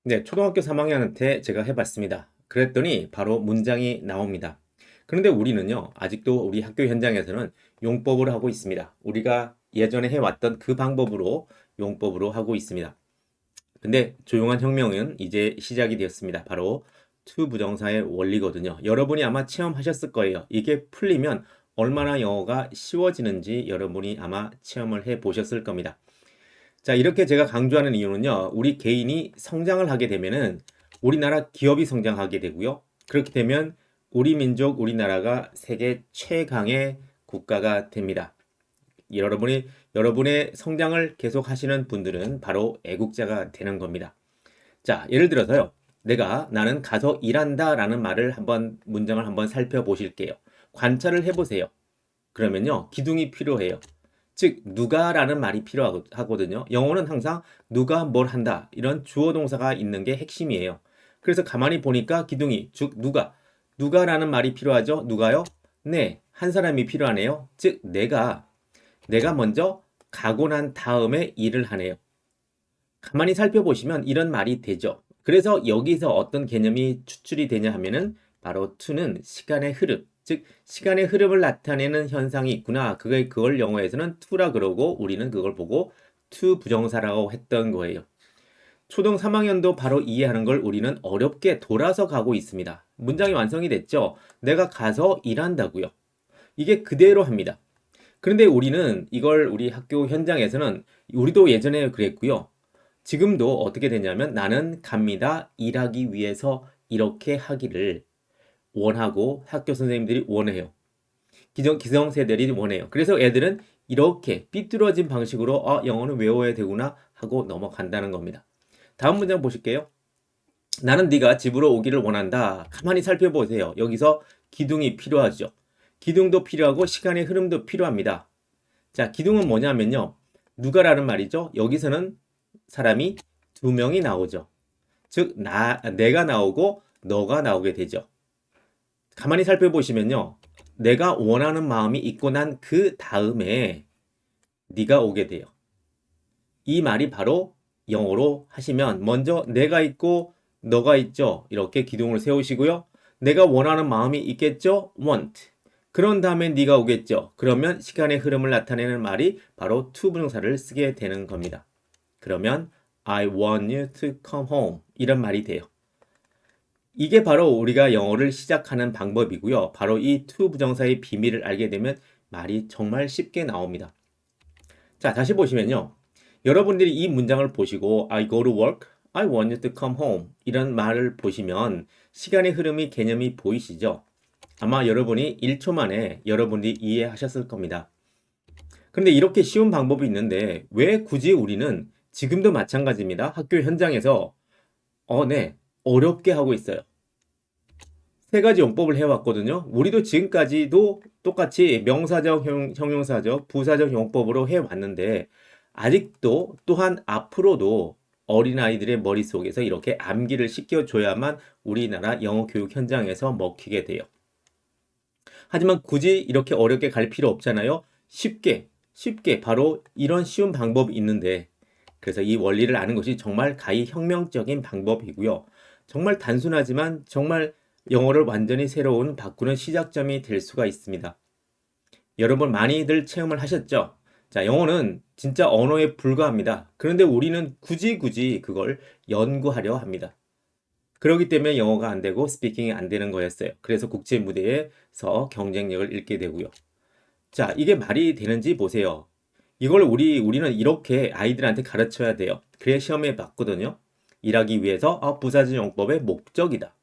네, 초등학교 3학년한테 제가 해봤습니다. 그랬더니 바로 문장이 나옵니다. 그런데 우리는요, 아직도 우리 학교 현장에서는 용법으로 하고 있습니다. 우리가 예전에 해왔던 그 방법으로 용법으로 하고 있습니다. 근데 조용한 혁명은 이제 시작이 되었습니다. 바로 to 부정사의 원리거든요. 여러분이 아마 체험하셨을 거예요. 이게 풀리면 얼마나 영어가 쉬워지는지 여러분이 아마 체험을 해 보셨을 겁니다. 자, 이렇게 제가 강조하는 이유는요, 우리 개인이 성장을 하게 되면은 우리나라 기업이 성장하게 되고요. 그렇게 되면 우리 민족, 우리나라가 세계 최강의 국가가 됩니다. 여러분의 성장을 계속 하시는 분들은 바로 애국자가 되는 겁니다. 자, 예를 들어서요. 나는 가서 일한다 라는 문장을 한번 살펴보실게요. 관찰을 해보세요. 그러면요, 기둥이 필요해요. 즉, 누가라는 말이 필요하거든요. 영어는 항상 누가 뭘 한다. 이런 주어 동사가 있는 게 핵심이에요. 그래서 가만히 보니까 기둥이, 즉, 누가라는 말이 필요하죠. 누가요? 네, 한 사람이 필요하네요. 즉, 내가 먼저 가고 난 다음에 일을 하네요. 가만히 살펴보시면 이런 말이 되죠. 그래서 여기서 어떤 개념이 추출이 되냐 하면은 바로 to는 시간의 흐름, 즉 시간의 흐름을 나타내는 현상이 있구나. 그걸 영어에서는 to라 그러고 우리는 그걸 보고 to 부정사라고 했던 거예요. 초등 3학년도 바로 이해하는 걸 우리는 어렵게 돌아서 가고 있습니다. 문장이 완성이 됐죠? 내가 가서 일한다고요. 이게 그대로 합니다. 그런데 우리는 이걸 우리 학교 현장에서는 우리도 예전에 그랬고요. 지금도 어떻게 되냐면 나는 갑니다. 일하기 위해서 이렇게 하기를 원하고 학교 선생님들이 원해요. 기성세대들이 원해요. 그래서 애들은 이렇게 삐뚤어진 방식으로 영어는 외워야 되구나 하고 넘어간다는 겁니다. 다음 문장 보실게요. 나는 네가 집으로 오기를 원한다. 가만히 살펴보세요. 여기서 기둥이 필요하죠. 기둥도 필요하고 시간의 흐름도 필요합니다. 자, 기둥은 뭐냐면요. 누가라는 말이죠. 여기서는 사람이 두 명이 나오죠. 즉, 내가 나오고 너가 나오게 되죠. 가만히 살펴보시면요. 내가 원하는 마음이 있고 난 그 다음에 네가 오게 돼요. 이 말이 바로 영어로 하시면 먼저 내가 있고 너가 있죠. 이렇게 기둥을 세우시고요. 내가 원하는 마음이 있겠죠. want. 그런 다음에 네가 오겠죠. 그러면 시간의 흐름을 나타내는 말이 바로 to 부정사를 쓰게 되는 겁니다. 그러면 I want you to come home 이런 말이 돼요. 이게 바로 우리가 영어를 시작하는 방법이고요. 바로 이 to 부정사의 비밀을 알게 되면 말이 정말 쉽게 나옵니다. 자, 다시 보시면요. 여러분들이 이 문장을 보시고 I go to work, I want you to come home 이런 말을 보시면 시간의 흐름이 개념이 보이시죠? 아마 여러분이 1초 만에 여러분들이 이해하셨을 겁니다. 그런데 이렇게 쉬운 방법이 있는데 왜 굳이 우리는 지금도 마찬가지입니다. 학교 현장에서 네, 어렵게 하고 있어요. 세 가지 용법을 해왔거든요. 우리도 지금까지도 똑같이 명사적, 형용사적, 부사적 용법으로 해왔는데 아직도 또한 앞으로도 어린아이들의 머릿속에서 이렇게 암기를 시켜줘야만 우리나라 영어 교육 현장에서 먹히게 돼요. 하지만 굳이 이렇게 어렵게 갈 필요 없잖아요. 쉽게 바로 이런 쉬운 방법이 있는데 그래서 이 원리를 아는 것이 정말 가히 혁명적인 방법이고요. 정말 단순하지만 정말 영어를 완전히 새로운 바꾸는 시작점이 될 수가 있습니다. 여러분 많이들 체험을 하셨죠? 자, 영어는 진짜 언어에 불과합니다. 그런데 우리는 굳이 그걸 연구하려 합니다. 그렇기 때문에 영어가 안 되고 스피킹이 안 되는 거였어요. 그래서 국제 무대에서 경쟁력을 잃게 되고요. 자, 이게 말이 되는지 보세요. 이걸 우리는 이렇게 아이들한테 가르쳐야 돼요. 그래야 시험에 맞거든요. 일하기 위해서 부사적 용법의 목적이다.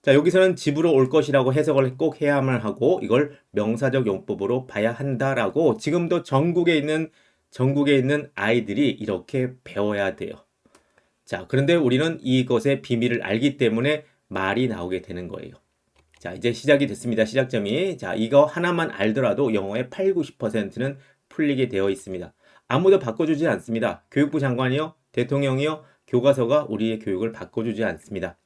자, 여기서는 집으로 올 것이라고 해석을 꼭 해야만 하고 이걸 명사적 용법으로 봐야 한다라고 지금도 전국에 있는 아이들이 이렇게 배워야 돼요. 자, 그런데 우리는 이것의 비밀을 알기 때문에 말이 나오게 되는 거예요. 자, 이제 시작이 됐습니다. 시작점이. 자, 이거 하나만 알더라도 영어의 8, 90%는 풀리게 되어 있습니다. 아무도 바꿔주지 않습니다. 교육부 장관이요, 대통령이요, 교과서가 우리의 교육을 바꿔주지 않습니다.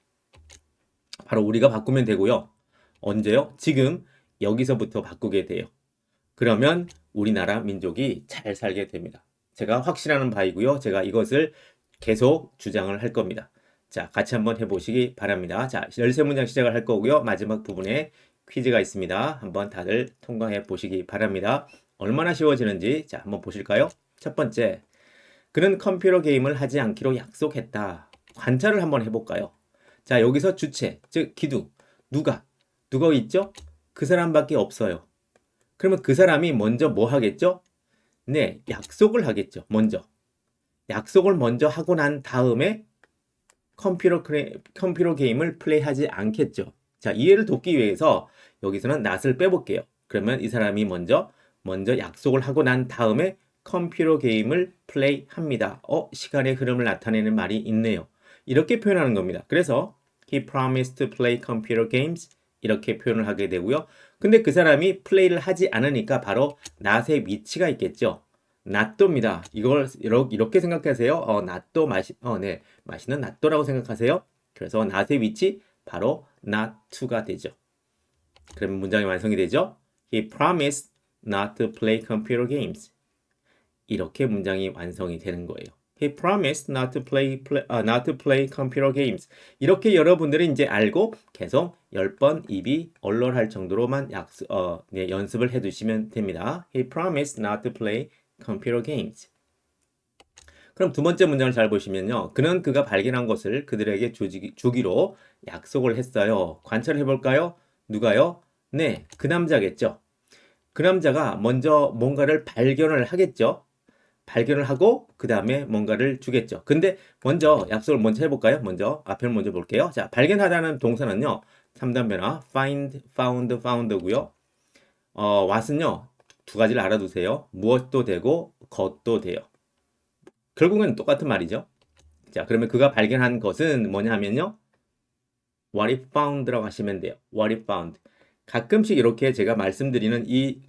바로 우리가 바꾸면 되고요. 언제요? 지금 여기서부터 바꾸게 돼요. 그러면 우리나라 민족이 잘 살게 됩니다. 제가 확신하는 바이고요. 제가 이것을 계속 주장을 할 겁니다. 자, 같이 한번 해보시기 바랍니다. 자, 13문장 시작을 할 거고요. 마지막 부분에 퀴즈가 있습니다. 한번 다들 통과해 보시기 바랍니다. 얼마나 쉬워지는지 자, 한번 보실까요? 첫 번째, 그는 컴퓨터 게임을 하지 않기로 약속했다. 관찰을 한번 해볼까요? 자, 여기서 주체, 즉 기둥, 누가 있죠? 그 사람밖에 없어요. 그러면 그 사람이 먼저 뭐 하겠죠? 네, 약속을 하겠죠. 약속을 먼저 하고 난 다음에 컴퓨터 게임을 플레이하지 않겠죠. 자, 이해를 돕기 위해서 여기서는 not을 빼볼게요. 그러면 이 사람이 먼저 약속을 하고 난 다음에 컴퓨터 게임을 플레이합니다. 시간의 흐름을 나타내는 말이 있네요. 이렇게 표현하는 겁니다. 그래서 he promised to play computer games 이렇게 표현을 하게 되고요. 근데 그 사람이 플레이를 하지 않으니까 바로 not의 위치가 있겠죠. 낫또입니다. 이걸 이렇게 생각하세요. 맛있는 낫또라고 생각하세요. 그래서 not의 위치 바로 not to가 되죠. 그러면 문장이 완성이 되죠. He promised not to play computer games. 이렇게 문장이 완성이 되는 거예요. He promised not to play computer games. 이렇게 여러분들이 이제 알고 계속 10번 입이 얼얼할 정도로만 연습을 해두시면 됩니다. He promised not to play computer games. 그럼 두 번째 문장을 잘 보시면요. 그는 그가 발견한 것을 그들에게 주기로 약속을 했어요. 관찰해 볼까요? 누가요? 네, 그 남자겠죠. 그 남자가 먼저 뭔가를 발견을 하겠죠. 발견을 하고 그 다음에 뭔가를 주겠죠. 근데 먼저 약속을 먼저 해볼까요? 먼저 앞을 먼저 볼게요. 자, 발견하다는 동사는요. 3단 변화 find, found, found고요. what은요. 두 가지를 알아두세요. 무엇도 되고 것도 돼요. 결국은 똑같은 말이죠. 자, 그러면 그가 발견한 것은 뭐냐 하면요. what he found라고 하시면 돼요. what he found. 가끔씩 이렇게 제가 말씀드리는 이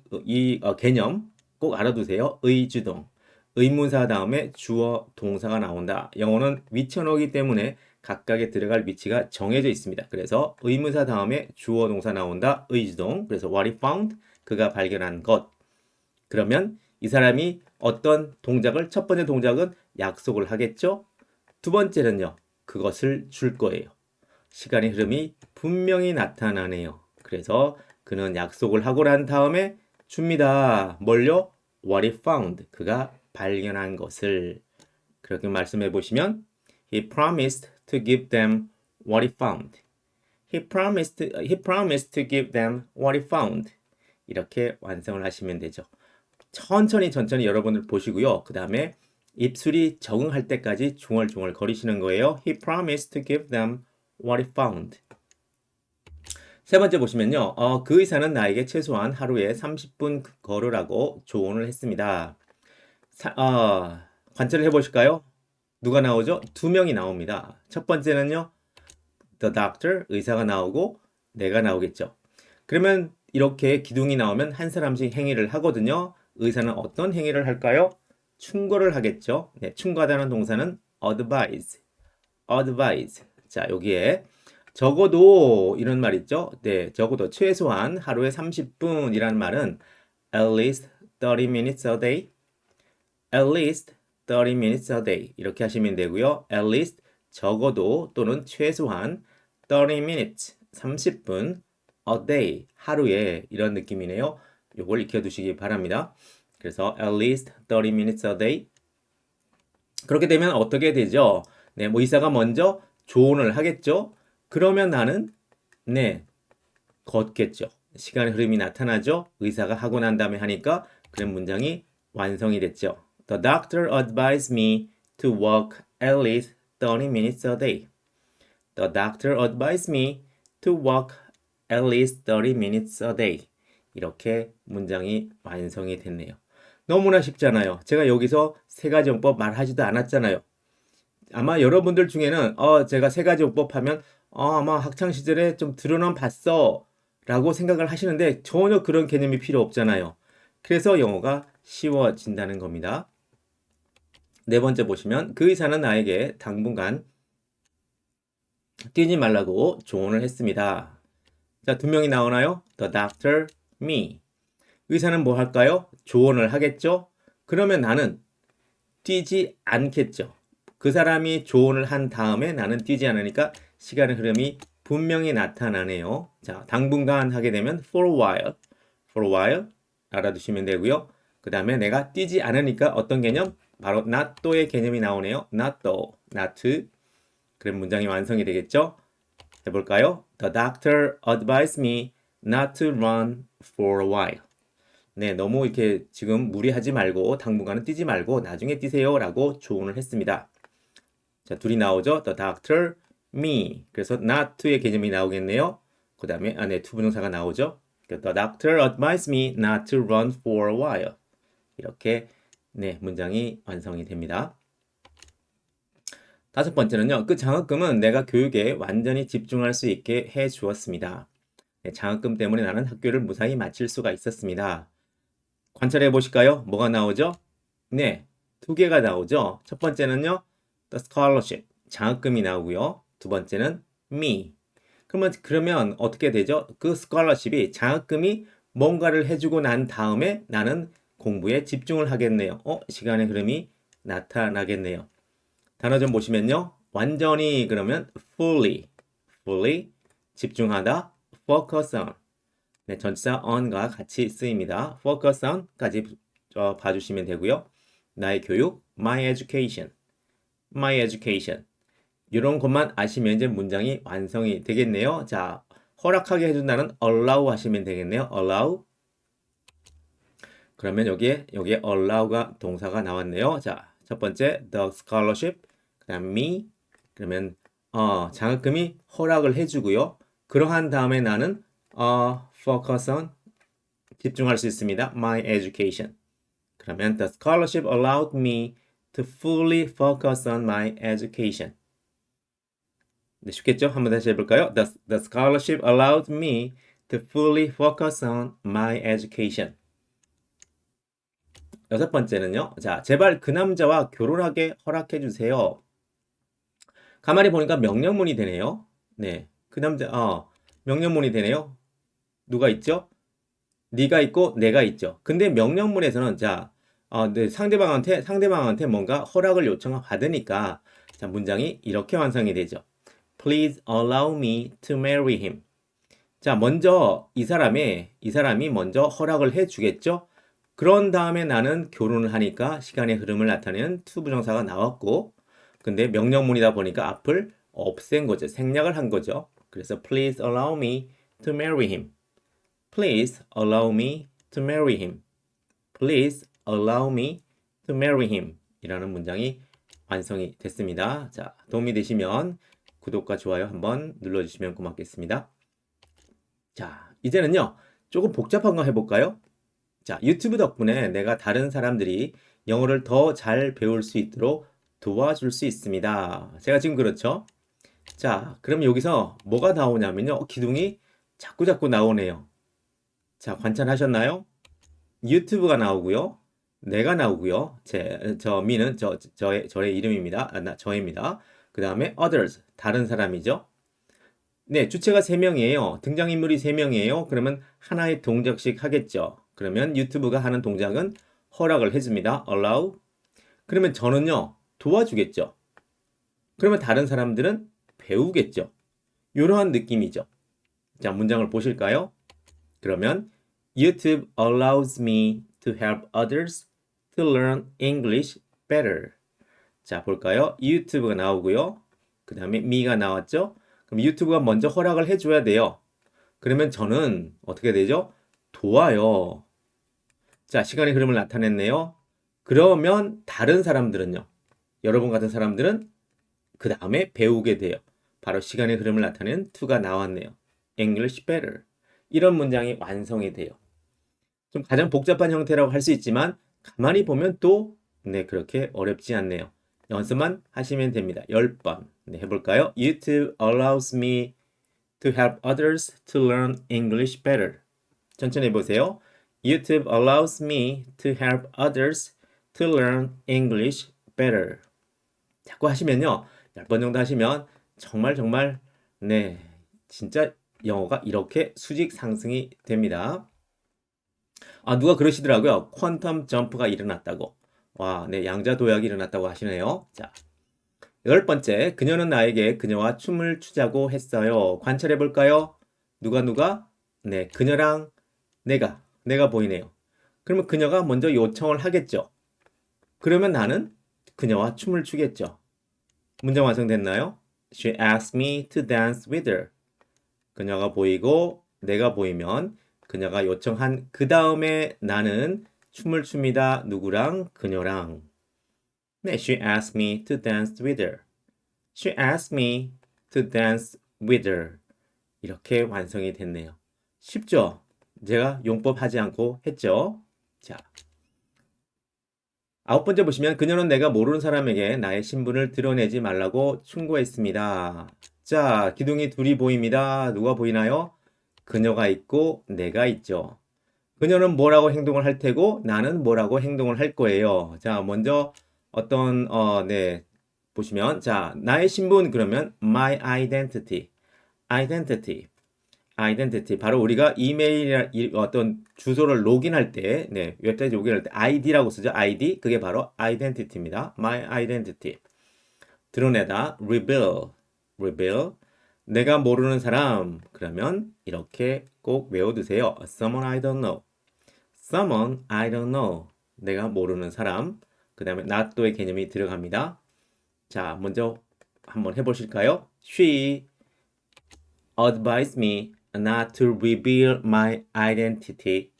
개념 꼭 알아두세요. 의주동. 의문사 다음에 주어 동사가 나온다. 영어는 위치언어이기 때문에 각각에 들어갈 위치가 정해져 있습니다. 그래서 의문사 다음에 주어 동사 나온다. 의주동. 그래서 what he found. 그가 발견한 것. 그러면 이 사람이 어떤 동작을 첫 번째 동작은 약속을 하겠죠. 두 번째는요. 그것을 줄 거예요. 시간의 흐름이 분명히 나타나네요. 그래서 그는 약속을 하고 난 다음에 줍니다. 뭘요? What he found. 그가 발견한 것을. 그렇게 말씀해 보시면 He promised to give them what he found. He promised to give them what he found. 이렇게 완성을 하시면 되죠. 천천히 여러분들 보시고요. 그 다음에 입술이 적응할 때까지 중얼중얼 거리시는 거예요. He promised to give them what he found. 세 번째 보시면요. 그 의사는 나에게 최소한 하루에 30분 걸으라고 조언을 했습니다. 관찰을 해보실까요? 누가 나오죠? 두 명이 나옵니다. 첫 번째는요. The doctor, 의사가 나오고 내가 나오겠죠. 그러면 이렇게 기둥이 나오면 한 사람씩 행위를 하거든요. 의사는 어떤 행위를 할까요? 충고를 하겠죠. 네, 충고하다는 동사는 advise. 자, 여기에 적어도 이런 말 있죠. 네, 적어도 최소한 하루에 30분이라는 말은 at least 30 minutes a day. at least 30 minutes a day. 이렇게 하시면 되고요. at least 적어도 또는 최소한 30 minutes 30분 a day 하루에 이런 느낌이네요. 요걸 익혀두시기 바랍니다. 그래서 at least 30 minutes a day. 그렇게 되면 어떻게 되죠? 네, 뭐 의사가 먼저 조언을 하겠죠. 그러면 나는 걷겠죠. 시간의 흐름이 나타나죠. 의사가 하고 난 다음에 하니까 그런 문장이 완성이 됐죠. The doctor advised me to walk at least 30 minutes a day. The doctor advised me to walk at least 30 minutes a day. 이렇게 문장이 완성이 됐네요. 너무나 쉽잖아요. 제가 여기서 세 가지 용법 말하지도 않았잖아요. 아마 여러분들 중에는 제가 세 가지 용법 하면 아마 학창 시절에 좀 들어는 봤어 라고 생각을 하시는데 전혀 그런 개념이 필요 없잖아요. 그래서 영어가 쉬워진다는 겁니다. 네 번째 보시면 그 의사는 나에게 당분간 뛰지 말라고 조언을 했습니다. 자, 두 명이 나오나요? The doctor, me. 의사는 뭐 할까요? 조언을 하겠죠? 그러면 나는 뛰지 않겠죠. 그 사람이 조언을 한 다음에 나는 뛰지 않으니까 시간의 흐름이 분명히 나타나네요. 자, 당분간 하게 되면 for a while, for a while 알아두시면 되고요. 그 다음에 내가 뛰지 않으니까 어떤 개념? 바로 not though 개념이 나오네요. not though, not. 그럼 문장이 완성이 되겠죠? 해볼까요? The doctor advised me not to run for a while. 네, 너무 이렇게 지금 무리하지 말고 당분간은 뛰지 말고 나중에 뛰세요 라고 조언을 했습니다. 자, 둘이 나오죠? The doctor, me. 그래서 not to의 개념이 나오겠네요. 그 다음에 안에 to 부정사가 나오죠? The doctor advised me not to run for a while. 이렇게 네, 문장이 완성이 됩니다. 다섯 번째는요. 그 장학금은 내가 교육에 완전히 집중할 수 있게 해 주었습니다. 네, 장학금 때문에 나는 학교를 무사히 마칠 수가 있었습니다. 관찰해 보실까요? 뭐가 나오죠? 네, 두 개가 나오죠. 첫 번째는요. The scholarship, 장학금이 나오고요. 두 번째는 me. 그러면 어떻게 되죠? 그 scholarship이 장학금이 뭔가를 해주고 난 다음에 나는 공부에 집중을 하겠네요. 시간의 흐름이 나타나겠네요. 단어 좀 보시면요. 완전히 그러면 fully, fully 집중하다, focus on. 네, 전치사 on과 같이 쓰입니다. focus on까지 봐주시면 되고요. 나의 교육, my education, my education. 이런 것만 아시면 이제 문장이 완성이 되겠네요. 자, 허락하게 해준다는 allow 하시면 되겠네요. allow. 그러면 여기에 allow가 동사가 나왔네요. 자, 첫 번째 the scholarship, 그다음 me. 그러면 장학금이 허락을 해주고요. 그러한 다음에 나는 focus on 집중할 수 있습니다. my education. 그러면 the scholarship allowed me to fully focus on my education. 네, 쉽겠죠? 한번 다시 해볼까요? The scholarship allowed me to fully focus on my education. 여섯 번째는요. 자, 제발 그 남자와 결혼하게 허락해 주세요. 가만히 보니까 명령문이 되네요. 네, 그 남자, 명령문이 되네요. 누가 있죠? 네가 있고 내가 있죠. 근데 명령문에서는 자, 네, 상대방한테 뭔가 허락을 요청을 받으니까 자, 문장이 이렇게 완성이 되죠. Please allow me to marry him. 자, 먼저 이 사람이 먼저 허락을 해 주겠죠? 그런 다음에 나는 결혼을 하니까 시간의 흐름을 나타내는 to 부정사가 나왔고, 근데 명령문이다 보니까 앞을 없앤 거죠. 생략을 한 거죠. 그래서 please allow me to marry him. Please allow me to marry him. Please allow me to marry him. 이라는 문장이 완성이 됐습니다. 자, 도움이 되시면 구독과 좋아요 한번 눌러주시면 고맙겠습니다. 자, 이제는요, 조금 복잡한 거 해볼까요? 자, 유튜브 덕분에 내가 다른 사람들이 영어를 더 잘 배울 수 있도록 도와줄 수 있습니다. 제가 지금 그렇죠? 자, 그럼 여기서 뭐가 나오냐면요. 기둥이 자꾸 나오네요. 자, 관찰하셨나요? 유튜브가 나오고요. 내가 나오고요. 미는 저의 이름입니다. 저입니다. 그 다음에 others, 다른 사람이죠. 네, 주체가 3명이에요. 등장인물이 3명이에요. 그러면 하나의 동작씩 하겠죠. 그러면 유튜브가 하는 동작은 허락을 해줍니다. allow. 그러면 저는요, 도와주겠죠. 그러면 다른 사람들은 배우겠죠. 이러한 느낌이죠. 자, 문장을 보실까요? 그러면 YouTube allows me to help others to learn English better. 자, 볼까요? 유튜브가 나오고요. 그 다음에 me가 나왔죠? 그럼 유튜브가 먼저 허락을 해줘야 돼요. 그러면 저는 어떻게 되죠? 도와요. 자, 시간의 흐름을 나타냈네요. 그러면 다른 사람들은요? 여러분 같은 사람들은 그 다음에 배우게 돼요. 바로 시간의 흐름을 나타내는 to가 나왔네요. English better. 이런 문장이 완성이 돼요. 좀 가장 복잡한 형태라고 할 수 있지만 가만히 보면 또 네, 그렇게 어렵지 않네요. 연습만 하시면 됩니다. 10번. 네, 해볼까요? YouTube allows me to help others to learn English better. 천천히 해보세요. YouTube allows me to help others to learn English better. 자꾸 하시면요. 10번 정도 하시면 정말 네, 진짜 영어가 이렇게 수직 상승이 됩니다. 누가 그러시더라고요. 퀀텀 점프가 일어났다고. 와, 네, 양자 도약이 일어났다고 하시네요. 자, 10번째, 그녀는 나에게 그녀와 춤을 추자고 했어요. 관찰해 볼까요? 누가? 네, 그녀랑 내가 보이네요. 그러면 그녀가 먼저 요청을 하겠죠. 그러면 나는 그녀와 춤을 추겠죠. 문장 완성됐나요? She asked me to dance with her. 그녀가 보이고 내가 보이면 그녀가 요청한 그 다음에 나는 춤을 춥니다. 누구랑? 그녀랑. 네, she asked me to dance with her. She asked me to dance with her. 이렇게 완성이 됐네요. 쉽죠? 제가 용법 하지 않고 했죠? 자, 9번째 보시면 그녀는 내가 모르는 사람에게 나의 신분을 드러내지 말라고 충고했습니다. 자, 기둥이 둘이 보입니다. 누가 보이나요? 그녀가 있고 내가 있죠. 그녀는 뭐라고 행동을 할 테고 나는 뭐라고 행동을 할 거예요. 자, 먼저 어떤 네, 보시면 자, 나의 신분 그러면 my identity. identity. 바로 우리가 이메일 어떤 주소를 로그인할 때, 네, 웹사이트 로그인할 때 ID라고 쓰죠. ID. 그게 바로 identity입니다. my identity. 드러내다. reveal. 내가 모르는 사람. 그러면 이렇게 꼭 외워두세요. someone I don't know. someone I don't know. 내가 모르는 사람. 그 다음에 not의 개념이 들어갑니다. 자, 먼저 한번 해보실까요? She advised me not to reveal my identity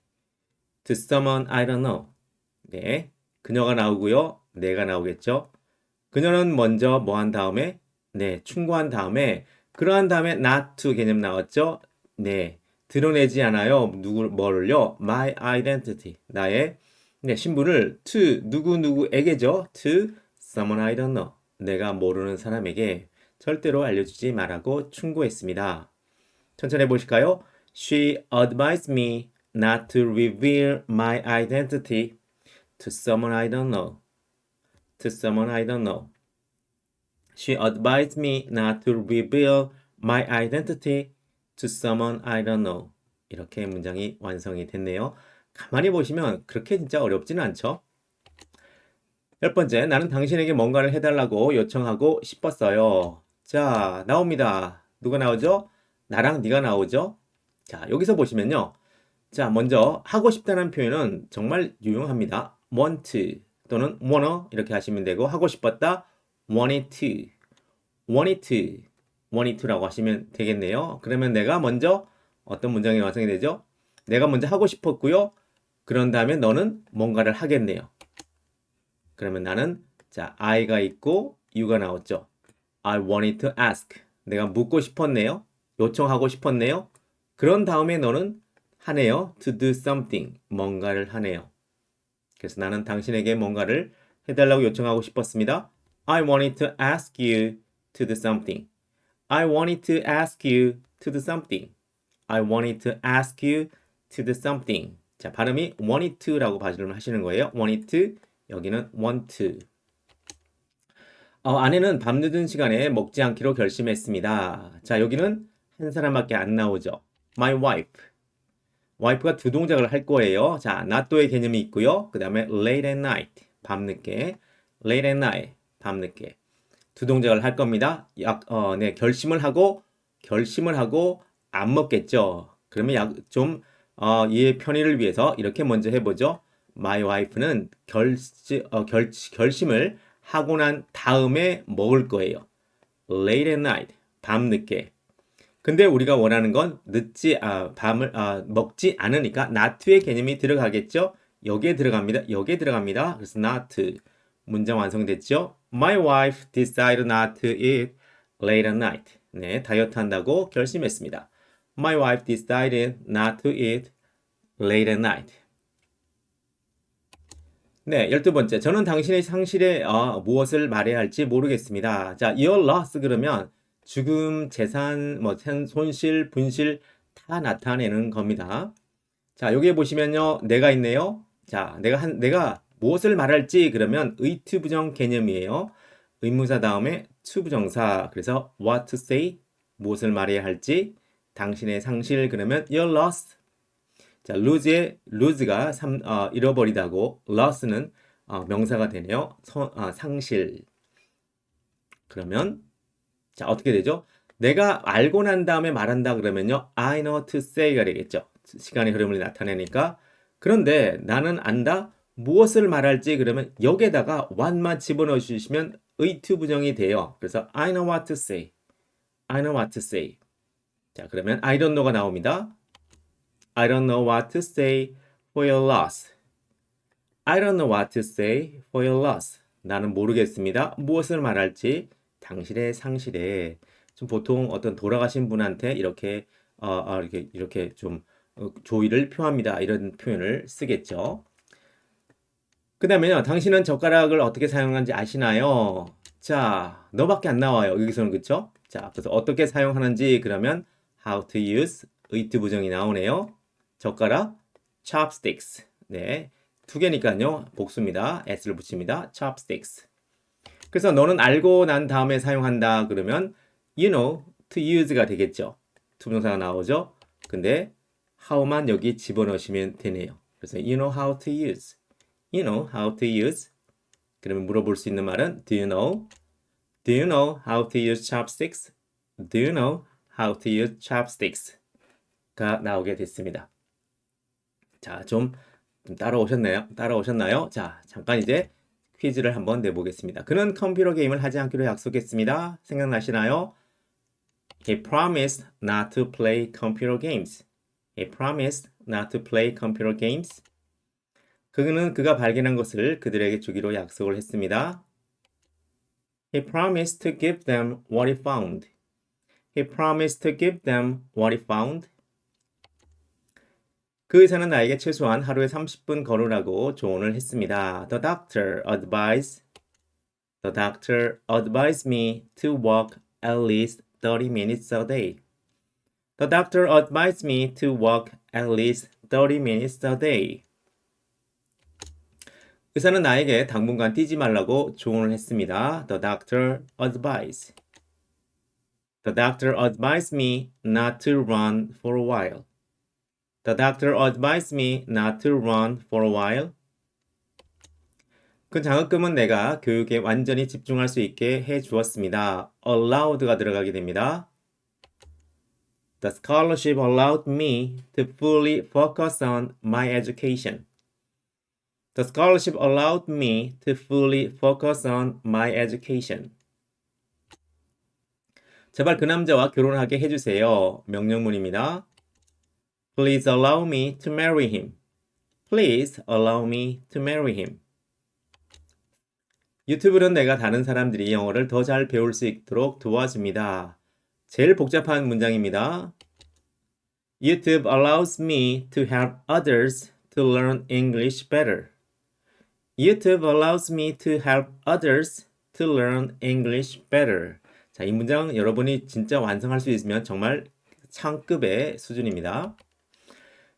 to someone I don't know. 네, 그녀가 나오고요. 내가 나오겠죠. 그녀는 먼저 뭐 한 다음에 네, 충고한 다음에 그러한 다음에 not to 개념 나왔죠. 네, 드러내지 않아요. 뭐를요? my identity. 나의 네, 신분을 to 누구에게죠? to someone I don't know. 내가 모르는 사람에게 절대로 알려주지 말라고 충고했습니다. 천천히 해보실까요? She advised me not to reveal my identity to someone I don't know. To someone I don't know. She advised me not to reveal my identity to someone I don't know. 이렇게 문장이 완성이 됐네요. 가만히 보시면 그렇게 진짜 어렵지는 않죠? 10번째, 나는 당신에게 뭔가를 해달라고 요청하고 싶었어요. 자, 나옵니다. 누가 나오죠? 나랑 네가 나오죠? 자, 여기서 보시면요. 자, 먼저 하고 싶다는 표현은 정말 유용합니다. want 또는 wanna 이렇게 하시면 되고 하고 싶었다 wanted to라고 하시면 되겠네요. 그러면 내가 먼저 어떤 문장이 완성이 되죠? 내가 먼저 하고 싶었고요. 그런 다음에 너는 뭔가를 하겠네요. 그러면 나는 자, I가 있고 U가 나왔죠. I wanted to ask. 내가 묻고 싶었네요. 요청하고 싶었네요. 그런 다음에 너는 하네요. To do something. 뭔가를 하네요. 그래서 나는 당신에게 뭔가를 해달라고 요청하고 싶었습니다. I wanted to ask you to do something. I wanted to ask you to do something. I wanted to ask you to do something. 자, 발음이 wanted to라고 발음을 하시는 거예요. wanted to, 여기는 want to. 아내는 밤늦은 시간에 먹지 않기로 결심했습니다. 자, 여기는 한 사람밖에 안 나오죠. My wife. 와이프가 두 동작을 할 거예요. 자, not의 개념이 있고요. 그 다음에 late at night, 밤늦게. late at night, 밤늦게. 두 동작을 할 겁니다. 네, 결심을 하고 안 먹겠죠. 그러면 이의 편의를 위해서 이렇게 먼저 해보죠. My wife는 결심을 하고 난 다음에 먹을 거예요. late at night, 밤늦게. 근데 우리가 원하는 건 먹지 않으니까 not의 개념이 들어가겠죠? 여기에 들어갑니다. 그래서 not. 문장 완성됐죠? My wife decided not to eat late at night. 네, 다이어트 한다고 결심했습니다. My wife decided not to eat late at night. 네, 12번째. 저는 당신의 상실에 무엇을 말해야 할지 모르겠습니다. 자, your loss 그러면 죽음, 재산, 손실, 분실 다 나타내는 겁니다. 자, 여기에 보시면요. 내가 있네요. 자, 내가 무엇을 말할지 그러면 의투 부정 개념이에요. 의무사 다음에 to 부정사. 그래서 what to say, 무엇을 말해야 할지, 당신의 상실 그러면 your loss. 자, lose가 잃어버리다고, loss는 명사가 되네요. 상실. 그러면 자, 어떻게 되죠? 내가 알고 난 다음에 말한다 그러면요. I know to say가 되겠죠. 시간의 흐름을 나타내니까. 그런데 나는 안다. 무엇을 말할지 그러면 여기에다가 what만 집어넣어 주시면 의투 부정이 돼요. 그래서 I know what to say. I know what to say. 자, 그러면 I don't know가 나옵니다. I don't know what to say for your loss. I don't know what to say for your loss. 나는 모르겠습니다. 무엇을 말할지 당신의 상실에 좀 보통 어떤 돌아가신 분한테 이렇게 이렇게 좀 조의를 표합니다. 이런 표현을 쓰겠죠. 그 다음에요. 당신은 젓가락을 어떻게 사용하는지 아시나요? 자, 너밖에 안 나와요. 여기서는 그쵸? 자, 그래서 어떻게 사용하는지 그러면 how to use 의투 부정이 나오네요. 젓가락 chopsticks. 네. 두 개니까요. 복수입니다. s를 붙입니다. chopsticks. 그래서 너는 알고 난 다음에 사용한다 그러면 you know to use가 되겠죠. 투부정사가 나오죠. 근데 how만 여기 집어넣으시면 되네요. 그래서 you know how to use. You know how to use. 그러면 물어볼 수 있는 말은 do you know? Do you know how to use chopsticks? Do you know how to use chopsticks? 가 나오게 됐습니다. 자, 좀 따라오셨나요? 따라오셨나요? 자, 잠깐 이제 퀴즈를 한번 내보겠습니다. 그는 컴퓨터 게임을 하지 않기로 약속했습니다. 생각나시나요? He promised not to play computer games. He promised not to play computer games. 그는 그가 발견한 것을 그들에게 주기로 약속을 했습니다. He promised to give them what he found. He promised to give them what he found. 그 의사는 나에게 최소한 하루에 30분 걸으라고 조언을 했습니다. The doctor advised me to walk at least 30 minutes a day. The doctor advised me to walk at least 30 minutes a day. 의사는 나에게 당분간 뛰지 말라고 조언을 했습니다. The doctor advised me not to run for a while. The doctor advised me not to run for a while. 그 장학금은 내가 교육에 완전히 집중할 수 있게 해 주었습니다. allowed가 들어가게 됩니다. The scholarship allowed me to fully focus on my education. The scholarship allowed me to fully focus on my education. 제발 그 남자와 결혼하게 해주세요. 명령문입니다. Please allow me to marry him. Please allow me to marry him. 유튜브는 내가 다른 사람들이 영어를 더 잘 배울 수 있도록 도와줍니다. 제일 복잡한 문장입니다. YouTube allows me to help others to learn English better. YouTube allows me to help others to learn English better. 자, 이 문장 여러분이 진짜 완성할 수 있으면 정말 상급의 수준입니다.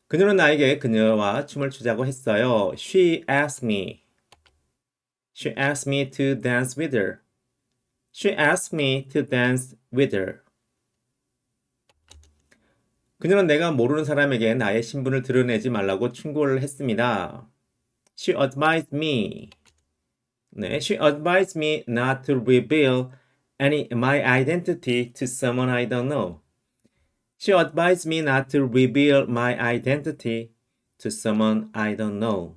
그녀는 나에게 그녀와 춤을 추자고 했어요. She asked me to dance with her. She asked me to dance with her. 그녀는 내가 모르는 사람에게 나의 신분을 드러내지 말라고 충고를 했습니다. She advised me. 네, she advised me not to reveal my identity to someone I don't know. She advised me not to reveal my identity to someone I don't know.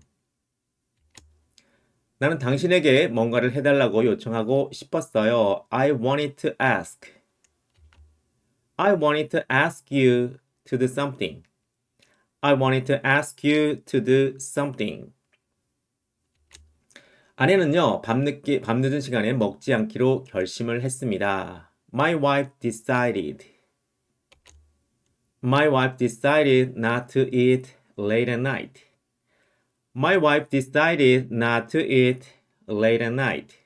나는 당신에게 뭔가를 해달라고 요청하고 싶었어요. I wanted to ask you to do something. I wanted to ask you to do something. 아내는요, 밤늦은 시간에 먹지 않기로 결심을 했습니다. My wife decided not to eat late at night. My wife decided not to eat late at night.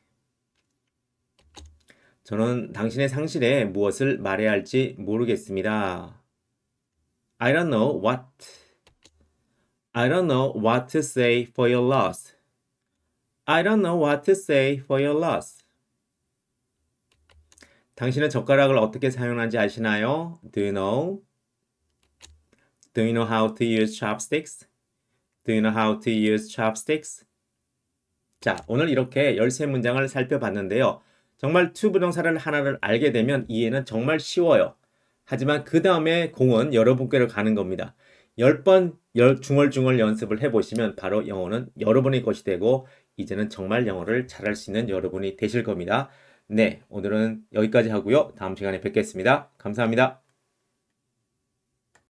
저는 당신의 상실에 무엇을 말해야 할지 모르겠습니다. I don't know what to say for your loss. I don't know what to say for your loss. 당신은 젓가락을 어떻게 사용하는지 아시나요? Do you know? Do you know how to use chopsticks? Do you know how to use chopsticks? 자, 오늘 이렇게 13문장을 살펴봤는데요. 정말 to 부정사를 하나를 알게 되면 이해는 정말 쉬워요. 하지만 그 다음에 공은 여러분께로 가는 겁니다. 10번 중얼중얼 연습을 해보시면 바로 영어는 여러분의 것이 되고 이제는 정말 영어를 잘할 수 있는 여러분이 되실 겁니다. 네, 오늘은 여기까지 하고요. 다음 시간에 뵙겠습니다. 감사합니다.